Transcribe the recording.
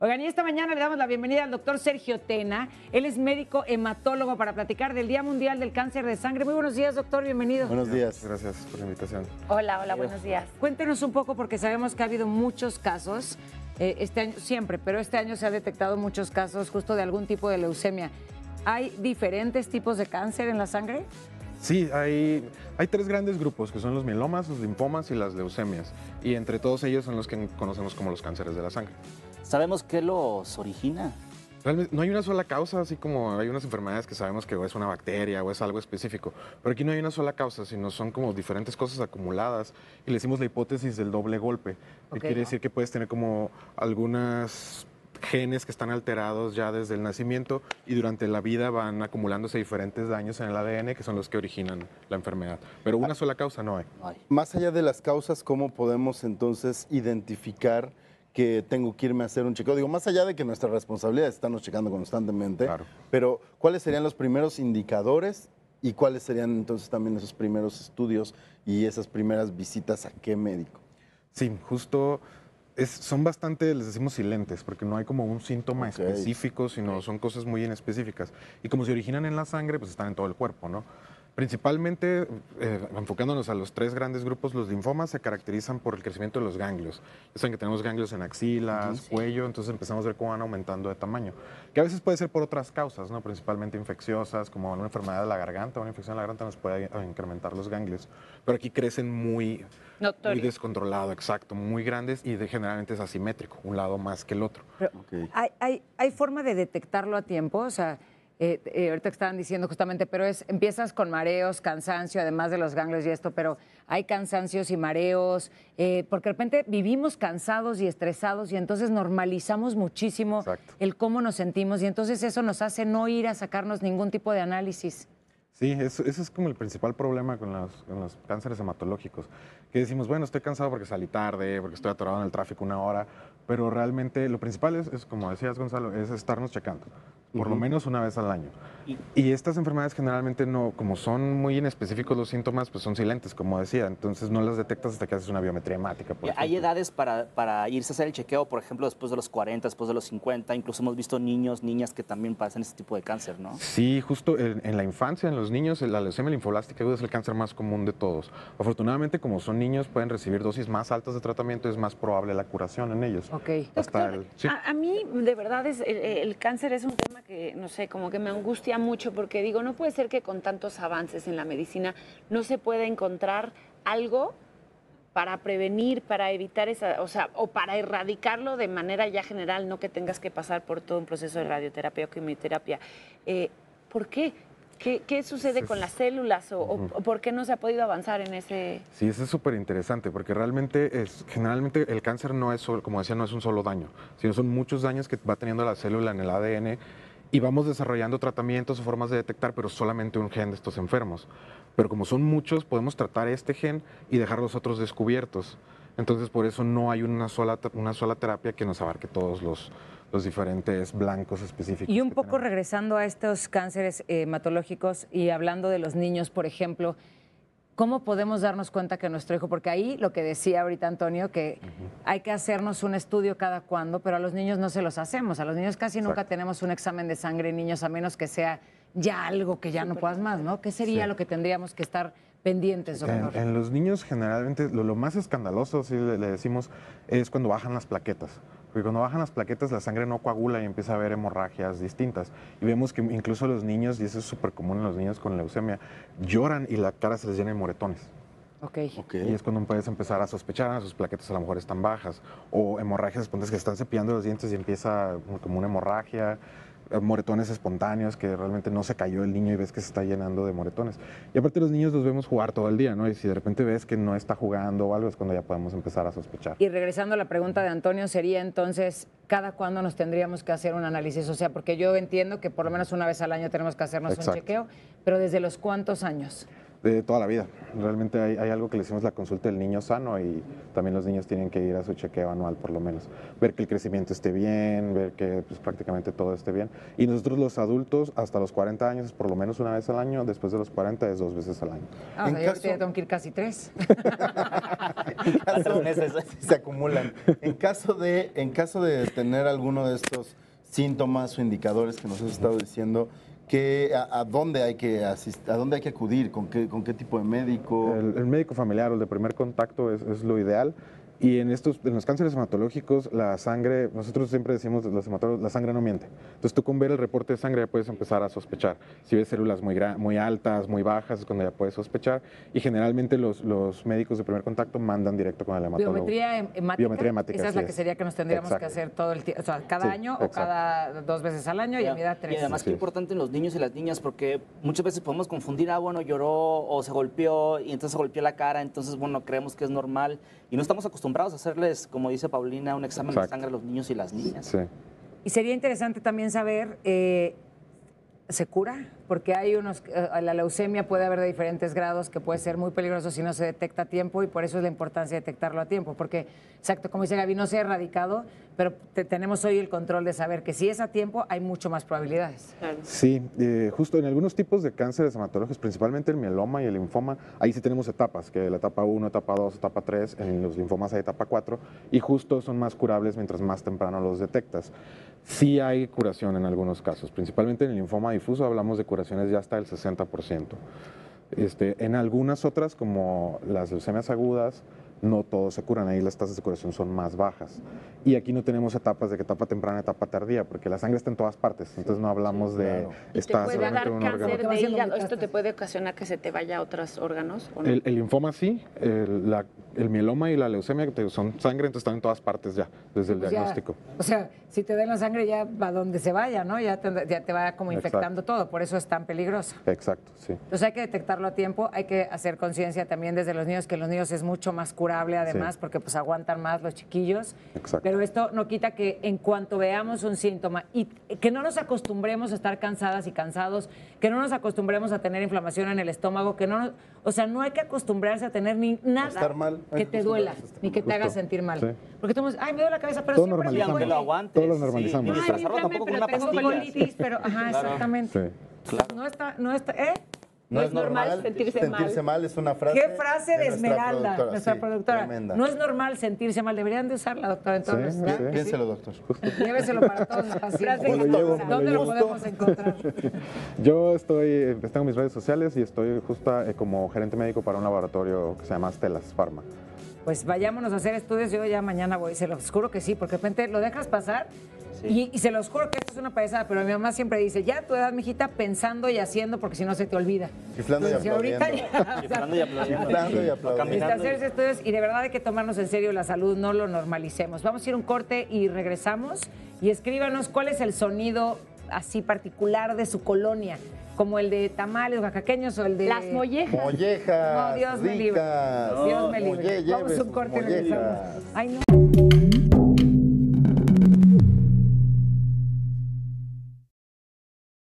Oigan, y esta mañana le damos la bienvenida al doctor Sergio Tena. Él es médico hematólogo para platicar del Día Mundial del Cáncer de Sangre. Muy buenos días, doctor, bienvenido. Buenos días. Gracias por la invitación. Hola, buenos días. Cuéntenos un poco, porque sabemos que ha habido muchos casos, este año siempre, pero este año se ha detectado muchos casos justo de algún tipo de leucemia. ¿Hay diferentes tipos de cáncer en la sangre? Sí, hay tres grandes grupos, que son los mielomas, los linfomas y las leucemias. Y entre todos ellos son los que conocemos como los cánceres de la sangre. ¿Sabemos qué los origina? Realmente no hay una sola causa, así como hay unas enfermedades que sabemos que o es una bacteria o es algo específico. Pero aquí no hay una sola causa, sino son como diferentes cosas acumuladas. Y le decimos la hipótesis del doble golpe. Que quiere decir que puedes tener como algunas genes que están alterados ya desde el nacimiento y durante la vida van acumulándose diferentes daños en el ADN que son los que originan la enfermedad. Pero una sola causa no hay. Más allá de las causas, ¿cómo podemos entonces identificar que tengo que irme a hacer un chequeo? Digo, más allá de que nuestra responsabilidad es estarnos checando constantemente, Claro. pero ¿cuáles serían los primeros indicadores y cuáles serían entonces también esos primeros estudios y esas primeras visitas a qué médico? Sí, justo son bastante, les decimos silentes, porque no hay como un síntoma específico, sino son cosas muy inespecíficas. Y como se originan en la sangre, pues están en todo el cuerpo, ¿no? Principalmente, enfocándonos a los tres grandes grupos, los linfomas se caracterizan por el crecimiento de los ganglios. Ya saben que tenemos ganglios en axilas, cuello, entonces empezamos a ver cómo van aumentando de tamaño. Que a veces puede ser por otras causas, ¿no? Principalmente infecciosas, como una enfermedad de la garganta, una infección de la garganta nos puede incrementar los ganglios. Pero aquí crecen muy descontrolado, exacto, muy grandes y generalmente es asimétrico, un lado más que el otro. Pero, ¿hay forma de detectarlo a tiempo? O sea, ahorita estaban diciendo justamente, pero empiezas con mareos, cansancio, además de los ganglios y esto, pero hay cansancios y mareos, porque de repente vivimos cansados y estresados y entonces normalizamos muchísimo el cómo nos sentimos y entonces eso nos hace no ir a sacarnos ningún tipo de análisis. Sí, ese es como el principal problema con los cánceres hematológicos, que decimos, bueno, estoy cansado porque salí tarde, porque estoy atorado en el tráfico una hora, pero realmente lo principal es como decías, Gonzalo, es estarnos checando, por lo menos una vez al año. Y estas enfermedades generalmente no, como son muy inespecíficos los síntomas, pues son silentes, como decía, entonces no las detectas hasta que haces una biometría hemática. ¿Hay edades para irse a hacer el chequeo, por ejemplo, después de los 40, después de los 50? Incluso hemos visto niños, niñas que también padecen este tipo de cáncer, ¿no? Sí, justo en la infancia, en los niños, la leucemia linfoblástica aguda es el cáncer más común de todos. Afortunadamente, como son niños, pueden recibir dosis más altas de tratamiento, es más probable la curación en ellos. Doctor, a mí de verdad el cáncer es un tema que, no sé, como que me angustia mucho porque digo, no puede ser que con tantos avances en la medicina no se pueda encontrar algo para prevenir, para evitar esa, o para erradicarlo de manera ya general, no que tengas que pasar por todo un proceso de radioterapia o quimioterapia. ¿Por qué? ¿Qué sucede con las células o por qué no se ha podido avanzar en ese...? Sí, eso es súper interesante porque realmente generalmente el cáncer no es solo, como decía, no es un solo daño, sino son muchos daños que va teniendo la célula en el ADN y vamos desarrollando tratamientos o formas de detectar, pero solamente un gen de estos enfermos. Pero como son muchos, podemos tratar este gen y dejar los otros descubiertos. Entonces, por eso no hay una sola terapia que nos abarque todos los diferentes blancos específicos. Y un poco regresando a estos cánceres hematológicos y hablando de los niños, por ejemplo, ¿cómo podemos darnos cuenta que nuestro hijo, porque ahí lo que decía ahorita Antonio, que hay que hacernos un estudio cada cuando, pero a los niños no se los hacemos, a los niños casi nunca tenemos un examen de sangre en niños, a menos que sea ya algo que ya no puedas más, ¿no? ¿Qué sería lo que tendríamos que estar pendientes, doctor? En los niños generalmente lo más escandaloso, si le decimos, es cuando bajan las plaquetas. Porque cuando bajan las plaquetas la sangre no coagula y empieza a haber hemorragias distintas. Y vemos que incluso los niños, y eso es súper común en los niños con leucemia, lloran y la cara se les llena de moretones. Y es cuando puedes empezar a sospechar, sus plaquetas a lo mejor están bajas. O hemorragias espontáneas que están cepillando los dientes y empieza como una hemorragia. Moretones espontáneos, que realmente no se cayó el niño y ves que se está llenando de moretones. Y aparte los niños los vemos jugar todo el día, ¿no? Y si de repente ves que no está jugando o algo, es cuando ya podemos empezar a sospechar. Y regresando a la pregunta de Antonio, sería entonces, ¿cada cuándo nos tendríamos que hacer un análisis? O sea, porque yo entiendo que por lo menos una vez al año tenemos que hacernos un chequeo, pero ¿desde los cuántos años? De toda la vida. Realmente hay algo que le decimos la consulta del niño sano y también los niños tienen que ir a su chequeo anual por lo menos. Ver que el crecimiento esté bien, ver que pues, prácticamente todo esté bien. Y nosotros los adultos hasta los 40 años es por lo menos una vez al año, después de los 40 es 2 veces al año. Ah, o sea, yo ahorita tengo que ir casi 3. Se acumulan. En caso de tener alguno de estos síntomas o indicadores que nos has estado diciendo, ¿a dónde hay que asistir, a dónde hay que acudir? ¿Con qué tipo de médico? El médico familiar o el de primer contacto es lo ideal. Y en los cánceres hematológicos, la sangre, nosotros siempre decimos, los hematólogos, la sangre no miente. Entonces tú con ver el reporte de sangre ya puedes empezar a sospechar. Si ves células muy altas, muy bajas, es cuando ya puedes sospechar. Y generalmente los médicos de primer contacto mandan directo con el hematólogo. Biometría hemática. Esa es la que sería que nos tendríamos Exacto. que hacer todo el tiempo, o sea, cada año o cada 2 veces al año y a mi edad 3. Y además qué importante en los niños y las niñas, porque muchas veces podemos confundir, bueno, lloró o se golpeó y entonces se golpeó la cara, entonces, bueno, creemos que es normal y no estamos acostumbrados a hacerles, como dice Paulina, un examen de sangre a los niños y las niñas. Sí. Y sería interesante también saber, ¿se cura? Porque hay la leucemia puede haber de diferentes grados, que puede ser muy peligroso si no se detecta a tiempo y por eso es la importancia de detectarlo a tiempo. Porque, exacto, como dice Gaby, no se ha erradicado, pero tenemos hoy el control de saber que si es a tiempo hay mucho más probabilidades. Claro. Sí, justo en algunos tipos de cánceres hematológicos, principalmente el mieloma y el linfoma, ahí sí tenemos etapas, que la etapa 1, etapa 2, etapa 3, en los linfomas hay etapa 4, y justo son más curables mientras más temprano los detectas. Sí hay curación en algunos casos, principalmente en el linfoma difuso hablamos de curaciones ya hasta del 60%. En algunas otras, como las leucemias agudas, no todos se curan, ahí las tasas de curación son más bajas. Y aquí no tenemos etapas de que etapa temprana, etapa tardía, porque la sangre está en todas partes, entonces no hablamos de... ¿Te Está puede dar solamente en un cáncer órgano. de hígado? ¿Esto te puede ocasionar que se te vaya a otros órganos? ¿O no? El linfoma sí, el mieloma y la leucemia son sangre, entonces están en todas partes ya, desde el Pues diagnóstico. O sea, si te den la sangre ya va donde se vaya, ¿no? Ya te va como infectando todo, por eso es tan peligroso. Exacto, sí. Entonces hay que detectarlo a tiempo, hay que hacer conciencia también desde los niños, que los niños es mucho más curable además, Sí. porque pues aguantan más los chiquillos. Exacto. Pero esto no quita que en cuanto veamos un síntoma y que no nos acostumbremos a estar cansadas y cansados, que no nos acostumbremos a tener inflamación en el estómago, o sea, no hay que acostumbrarse a tener ni nada estar mal, hay que que te duela, acostumbrarse a estar ni que te haga Justo. sentir mal. Sí. Porque tú me dices, ay, me duele la cabeza, pero Todo siempre me normalizamos. Aunque lo duele. aguantes. Todos lo normalizamos. Sí, Ay, disfrazarlo tampoco con una Tengo pastilla. colitis, pero ajá, Claro. exactamente. Sí. No está, ¿eh? No es normal sentirse mal, es una frase. ¿Qué frase de nuestra Esmeralda, productora, nuestra sí, productora? tremenda. No es normal sentirse mal. Deberían de usarla, doctora, entonces. Sí, ¿verdad? sí. Piénselo, doctor. Lléveselo para todos los pacientes. Me lo llevo, me ¿Dónde lo lo llevo. podemos encontrar? Yo tengo mis redes sociales y estoy justo como gerente médico para un laboratorio que se llama Astellas Pharma. Pues vayámonos a hacer estudios. Yo ya mañana voy, se los juro que sí, porque de repente lo dejas pasar y se los juro que esto es una payasada, pero mi mamá siempre dice, ya a tu edad, mijita, pensando y haciendo, porque si no se te olvida. Chiflando y Entonces, ahorita aplaudiendo. ya, Chiflando y aplaudiendo. Chiflando y aplaudiendo. hacerse estudios y de verdad hay que tomarnos en serio la salud, no lo normalicemos. Vamos a ir a un corte y regresamos y escríbanos cuál es el sonido así particular de su colonia, como el de tamales oaxaqueños o el de... Las mollejas. Mollejas. No, Dios me libre. ricas. Dios me libre. Oye, Vamos a un lleve corte y sus regresamos. mollejas. Ay, no.